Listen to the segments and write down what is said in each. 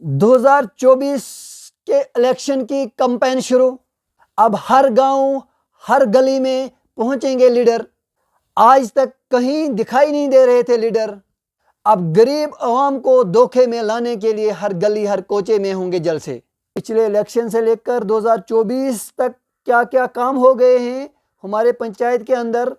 2024 کے الیکشن کی کمپین شروع۔ اب ہر گاؤں ہر گلی میں پہنچیں گے لیڈر۔ آج تک کہیں دکھائی نہیں دے رہے تھے لیڈر، اب غریب عوام کو دھوکے میں لانے کے لیے ہر گلی ہر کوچے میں ہوں گے جلسے۔ پچھلے الیکشن سے لے کر 2024 تک کیا کیا کام ہو گئے ہیں ہمارے پنچایت کے اندر،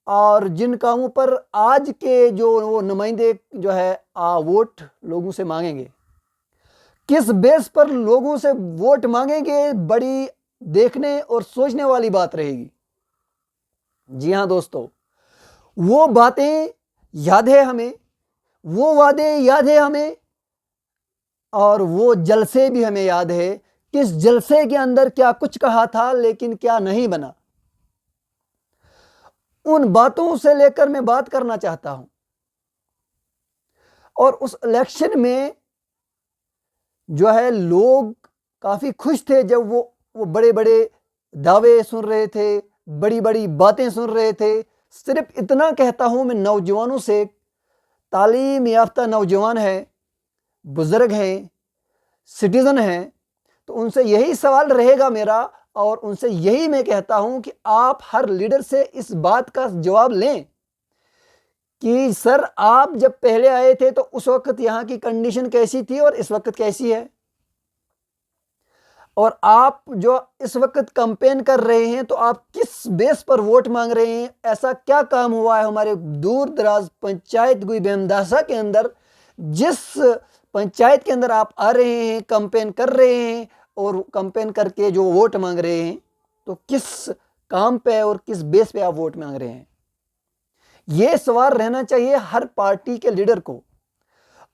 اور جن کاموں پر آج کے جو وہ نمائندے جو ہے ووٹ لوگوں سے مانگیں گے، کس بیس پر لوگوں سے ووٹ مانگیں گے، بڑی دیکھنے اور سوچنے والی بات رہے گی۔ جی ہاں دوستو، وہ باتیں یاد ہے ہمیں، وہ وعدے یاد ہے ہمیں، اور وہ جلسے بھی ہمیں یاد ہے۔ کس جلسے کے اندر کیا کچھ کہا تھا لیکن کیا نہیں بنا، ان باتوں سے لے کر میں بات کرنا چاہتا ہوں۔ اور اس الیکشن میں جو ہے لوگ کافی خوش تھے جب وہ بڑے بڑے دعوے سن رہے تھے، بڑی بڑی باتیں سن رہے تھے۔ صرف اتنا کہتا ہوں میں نوجوانوں سے، تعلیم یافتہ نوجوان ہیں، بزرگ ہیں، سٹیزن ہیں، تو ان سے یہی سوال رہے گا میرا، اور ان سے یہی میں کہتا ہوں کہ آپ ہر لیڈر سے اس بات کا جواب لیں کہ سر آپ جب پہلے آئے تھے تو اس وقت یہاں کی کنڈیشن کیسی تھی اور اس وقت کیسی ہے، اور آپ جو اس وقت کمپین کر رہے ہیں تو آپ کس بیس پر ووٹ مانگ رہے ہیں۔ ایسا کیا کام ہوا ہے ہمارے دور دراز پنچایت گوئی بہمداسا کے اندر، جس پنچایت کے اندر آپ آ رہے ہیں، کمپین کر رہے ہیں، اور کمپین کر کے جو ووٹ مانگ رہے ہیں تو کس کام پہ اور کس بیس پہ آپ ووٹ مانگ رہے ہیں۔ یہ سوال رہنا چاہیے ہر پارٹی کے لیڈر کو،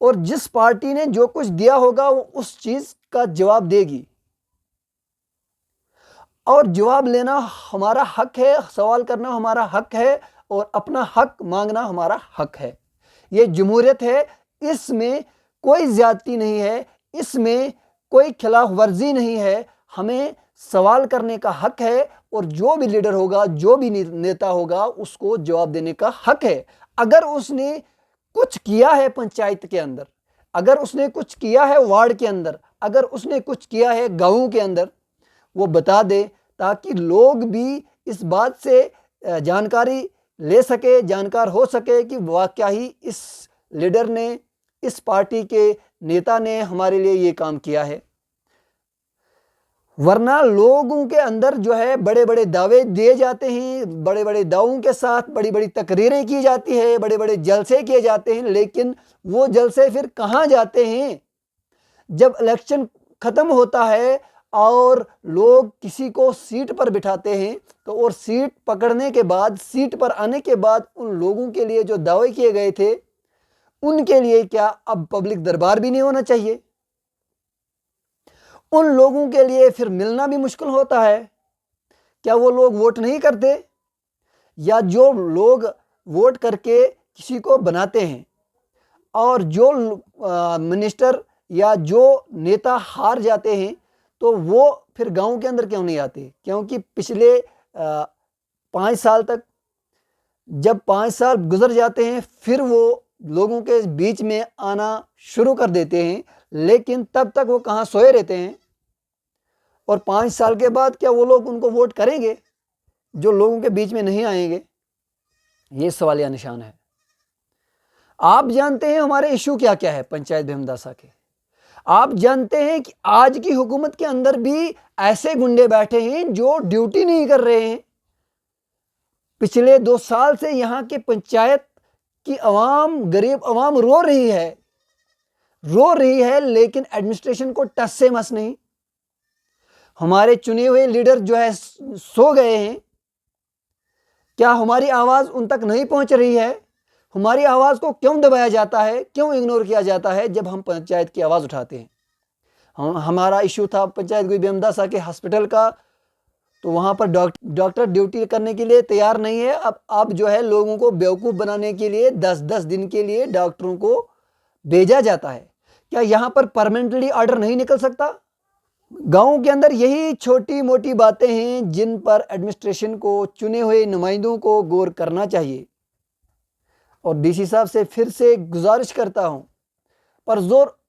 اور جس پارٹی نے جو کچھ دیا ہوگا وہ اس چیز کا جواب دے گی، اور جواب لینا ہمارا حق ہے، سوال کرنا ہمارا حق ہے، اور اپنا حق مانگنا ہمارا حق ہے۔ یہ جمہوریت ہے، اس میں کوئی زیادتی نہیں ہے، اس میں کوئی خلاف ورزی نہیں ہے۔ ہمیں سوال کرنے کا حق ہے، اور جو بھی لیڈر ہوگا، جو بھی نیتا ہوگا، اس کو جواب دینے کا حق ہے۔ اگر اس نے کچھ کیا ہے پنچایت کے اندر، اگر اس نے کچھ کیا ہے وارڈ کے اندر، اگر اس نے کچھ کیا ہے گاؤں کے اندر، وہ بتا دے تاکہ لوگ بھی اس بات سے جانکاری لے سکے، جانکار ہو سکے کہ واقعہ ہی اس لیڈر نے، اس پارٹی کے نیتا نے ہمارے لیے یہ کام کیا ہے۔ ورنہ لوگوں کے اندر جو ہے بڑے بڑے دعوے دیے جاتے ہیں، بڑے بڑے دعووں کے ساتھ بڑی بڑی تقریریں کی جاتی ہے، بڑے بڑے جلسے کیے جاتے ہیں، لیکن وہ جلسے پھر کہاں جاتے ہیں؟ جب الیکشن ختم ہوتا ہے اور لوگ کسی کو سیٹ پر بٹھاتے ہیں تو، اور سیٹ پکڑنے کے بعد، سیٹ پر آنے کے بعد ان لوگوں کے لیے جو دعوے کیے گئے تھے ان کے لیے کیا اب پبلک دربار بھی نہیں ہونا چاہیے؟ ان لوگوں کے لیے پھر ملنا بھی مشکل ہوتا ہے۔ کیا وہ لوگ ووٹ نہیں کرتے؟ یا جو لوگ ووٹ کر کے کسی کو بناتے ہیں، اور جو منسٹر یا جو نیتا ہار جاتے ہیں تو وہ پھر گاؤں کے اندر کیوں نہیں آتے؟ کیونکہ پچھلے 5 سال تک، جب 5 سال گزر جاتے ہیں پھر وہ لوگوں کے بیچ میں آنا شروع کر دیتے ہیں، لیکن تب تک وہ کہاں سوئے رہتے ہیں؟ اور 5 سال کے بعد کیا وہ لوگ ان کو ووٹ کریں گے جو لوگوں کے بیچ میں نہیں آئیں گے؟ یہ سوالیہ نشان ہے۔ آپ جانتے ہیں ہمارے ایشو کیا کیا ہے پنچایت بہمداسا کے، آپ جانتے ہیں کہ آج کی حکومت کے اندر بھی ایسے گنڈے بیٹھے ہیں جو ڈیوٹی نہیں کر رہے ہیں۔ پچھلے 2 سال سے یہاں کے پنچایت کی عوام، غریب عوام رو رہی ہے، لیکن ایڈمنسٹریشن کو ٹس سے مس نہیں۔ ہمارے چنے ہوئے لیڈر جو ہے سو گئے ہیں۔ کیا ہماری آواز ان تک نہیں پہنچ رہی ہے؟ ہماری آواز کو کیوں دبایا جاتا ہے، کیوں اگنور کیا جاتا ہے جب ہم پنچایت کی آواز اٹھاتے ہیں؟ ہمارا ایشو تھا پنچایت گوئی بہمداسا کے ہاسپٹل کا، تو وہاں پر ڈاکٹر ڈیوٹی کرنے کے لیے تیار نہیں ہے۔ اب جو ہے لوگوں کو بیوقوف بنانے کے لیے 10 دن کے لیے ڈاکٹروں کو بھیجا جاتا ہے۔ کیا یہاں پر پرمننٹلی آرڈر نہیں نکل سکتا؟ گاؤں کے اندر یہی چھوٹی موٹی باتیں ہیں جن پر ایڈمنسٹریشن کو، چنے ہوئے نمائندوں کو غور کرنا چاہیے۔ اور ڈی سی صاحب سے پھر سے گزارش کرتا ہوں، پر زور